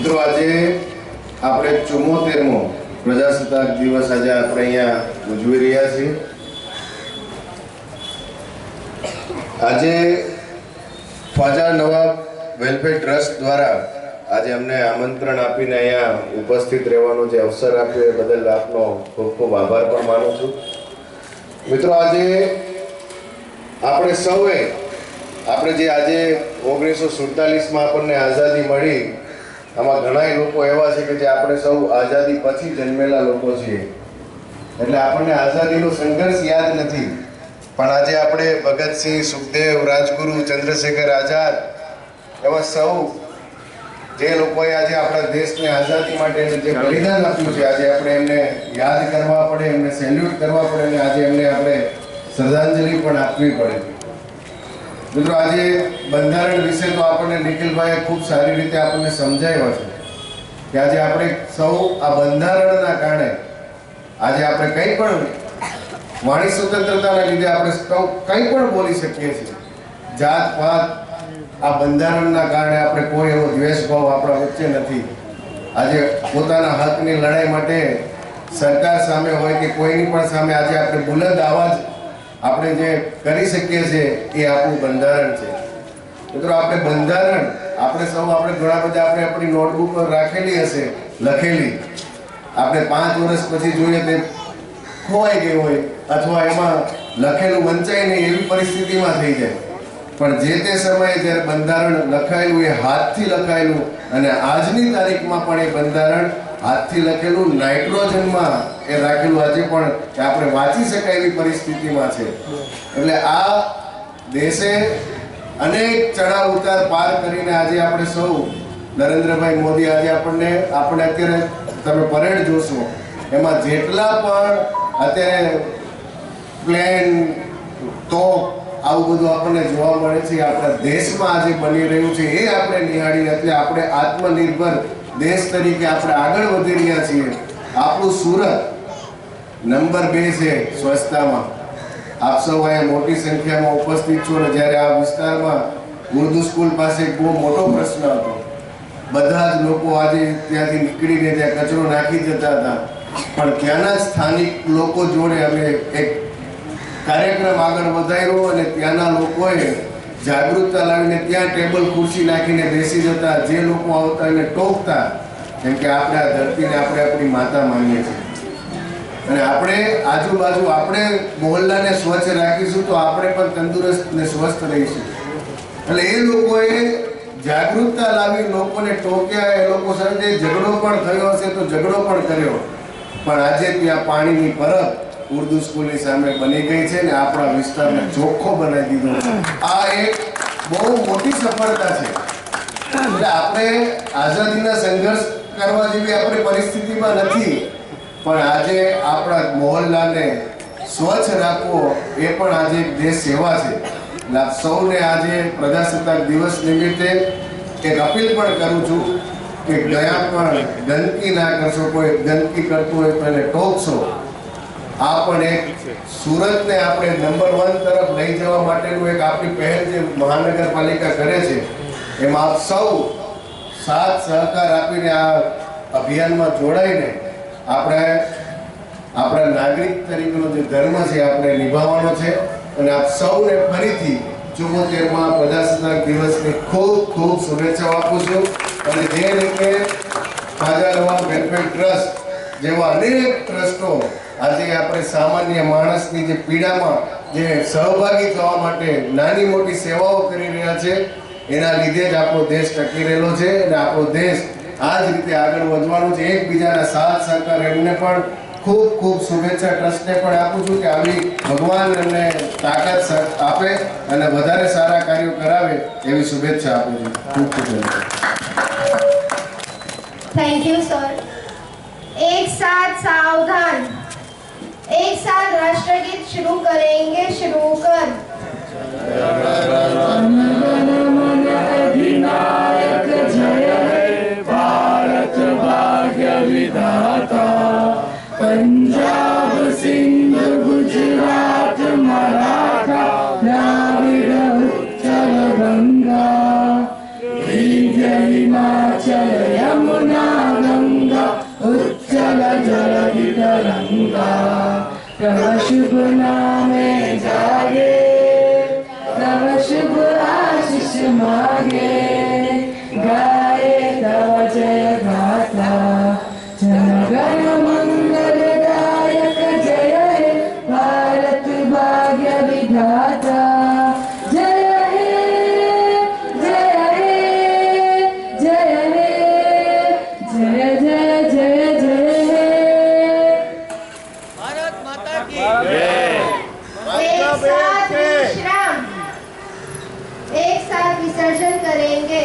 મિત્રો આજે આપણે 74મો પ્રજાસત્તાક દિવસ આજે આપણે અહીંયા ઉજવી રહ્યા છીએ। આજે ખ્વાજા નવાબ વેલફેર ટ્રસ્ટ દ્વારા આજે અમને આમંત્રણ આપીને અહીંયા ઉપસ્થિત રહેવાનો જે અવસર આપ્યો એ બદલ આપનો ખૂબ ખૂબ આભાર પણ માનું છું। મિત્રો આજે આપણે સૌએ આપણે જે આજે 1947માં આપણને આઝાદી મળી, આમાં ઘણાય લોકો એવા છે કે જે આપણે સૌ આઝાદી પછી જન્મેલા લોકો છીએ, એટલે આપણને આઝાદીનો સંઘર્ષ યાદ નથી। પણ આજે આપણે ભગતસિંહ, સુખદેવ, રાજગુરુ, ચંદ્રશેખર આઝાદ એવા સૌ જે લોકોએ આજે આપણા દેશને આઝાદી માટે જે બલિદાન આપ્યું છે, આજે આપણે એમને યાદ કરવા પડે, એમને સેલ્યુટ કરવા પડે અને આજે એમને આપણે શ્રદ્ધાંજલિ પણ આપવી પડે। મિત્રો આજે બંધારણ વિશે તો આપણને નિખિલભાઈએ ખૂબ સારી રીતે આપણને સમજાવ્યા છે કે આજે આપણે સૌ આ બંધારણના કારણે આજે આપણે કંઈ પણ વાણી સ્વતંત્રતાના લીધે આપણે સૌ કંઈ પણ બોલી શકીએ છીએ। જાત પાત આ બંધારણના કારણે આપણે કોઈ એવો દ્વેષભાવ આપણા વચ્ચે નથી। આજે પોતાના હકની લડાઈ માટે સરકાર સામે હોય કે કોઈની પણ સામે આજે આપણે બુલંદ અવાજ આપણે જે કરી શકીએ છીએ એ આપણું બંધારણ છે। મિત્રો આપણે બંધારણ આપણે સૌ આપણે ઘણા બધા આપણે આપણી નોટબુક પર રાખેલી હશે લખેલી, આપણે 5 વર્ષ પછી જોઈએ તે ખોવાઈ ગઈ હોય અથવા એમાં લખેલું વંચાય નહીં એવી પરિસ્થિતિમાં થઈ જાય, પણ જે તે સમયે જ્યારે બંધારણ લખાયેલું એ હાથથી લખાયેલું અને આજની તારીખમાં પણ એ બંધારણ હાથથી લખેલું નાઇટ્રોજનમાં એ રાખેલું આજે પણ આપણે વાંચી શકાય એવી પરિસ્થિતિમાં છે। એટલે આ દેશે અનેક ચડાવ ઉતાર પાર કરીને આજે આપણે સૌ નરેન્દ્રભાઈ મોદી આજે આપણે અત્યારે તમે પરેડ જોશો એમાં જેટલા પણ અત્યારે પ્લેન તોપ આવું બધું આપણને જોવા મળે છે, આપણા દેશમાં આજે બની રહ્યું છે એ આપણે નિહાળીને એટલે આપણે આત્મનિર્ભર દેશ તરીકે આપણે આગળ વધી રહ્યા છીએ। આપણું સુરત નંબર 2 છે સ્વચ્છતામાં। આપ સૌ અહીંયા મોટી સંખ્યામાં ઉપસ્થિત છો અને જ્યારે આ વિસ્તારમાં ઉર્દુ સ્કૂલ પાસે એક બહુ મોટો પ્રશ્ન હતો, બધા જ લોકો આજે ત્યાંથી નીકળીને ત્યાં કચરો નાખી જતા હતા, પણ ત્યાંના સ્થાનિક લોકો જોડે અમે એક કાર્યક્રમ આગળ વધાર્યો અને ત્યાંના લોકોએ જાગૃતતા લાવીને ત્યાં ટેબલ ખુરશી નાખીને બેસી જતા, જે લોકો આવતા એને ટોકતા, કેમ કે આપણે આ ધરતીને આપણે આપણી માતા માનીએ છીએ અને આપણે આજુબાજુ આપણે મોહલ્લાને સ્વચ્છ રાખીશું તો આપણે પણ તંદુરસ્ત ને સ્વસ્થ રહીશું। એટલે એ લોકોએ જાગૃતતા લાવી લોકોને ટોક્યા, એ લોકો સાથે ઝઘડો પણ થયો હશે તો ઝઘડો પણ કર્યો, પણ આજે ત્યાં પાણીની પરબ ઉર્દુ સ્કૂલની સામે બની ગઈ છે ને આપણા વિસ્તારને ચોખ્ખો બનાવી દીધો છે। આ એક બહુ મોટી સફળતા છે। એટલે આપણે આઝાદીના સંઘર્ષ કરવા જેવી આપણી પરિસ્થિતિમાં નથી, પણ આજે આપણા મોહલ્લાને સ્વચ્છ રાખવો એ પણ આજે એક દેશ સેવા છે। એટલે આપ સૌને આજે પ્રજાસત્તાક દિવસ નિમિત્તે એક અપીલ પણ કરું છું કે ગયા પણ ગંદકી ના કરશો, કોઈ ગંદકી કરતું હોય તો એને ટોકશો। આ પણ એક સુરતને આપણે નંબર 1 તરફ લઈ જવા માટેનું એક આપણી પહેલ જે મહાનગરપાલિકા કરે છે, એમાં આપ સૌ સાથ સહકાર આપીને આ અભિયાનમાં જોડાઈને આપણે આપણા નાગરિક તરીકેનો જે ધર્મ છે આપણે નિભાવવાનો છે। અને આપ સૌને ફરીથી 74મા પ્રજાસત્તાક દિવસની ખૂબ ખૂબ શુભેચ્છાઓ આપું છું। અને જે રીતે ખ્વાજા નવાબ વેલફેર ટ્રસ્ટ જેવા અનેક ટ્રસ્ટો આજે આપણે સામાન્ય માણસની જે પીડામાં જે સહભાગી થવા માટે નાની મોટી સેવાઓ કરી રહ્યા છે, એના લીધે જ આપણો દેશ ટકી રહેલો છે અને આપણો દેશ આ જ રીતે આગળ વધવાનું છે। એકબીજાના સાથ સહકાર એમને પણ ખૂબ ખૂબ શુભેચ્છા ટ્રસ્ટને પણ આપું છું કે આવી ભગવાન એમને તાકાત આપે અને વધારે સારા કાર્યો કરાવે એવી શુભેચ્છા આપું છું। ખૂબ ખૂબ ધન્યવાદ। Thank you sir. एक साथ सावधान, एक साथ राष्ट्रगीत शुरू करेंगे। शुरू कर। अधिनायक जय हे भारत भाग्य विधाता, पंजाब सिंध गुजरात मराठा द्राविड़ उत्कल गंगा, हिमाचल यमुना भागे गाए तव जय गाथा जनगण मंगलदायक जय हे भारत भाग्य विधाता जय हे जय हे जय हे जय जय जय जय हे एक साथ विश्राम एक साथ विसर्जन करेंगे।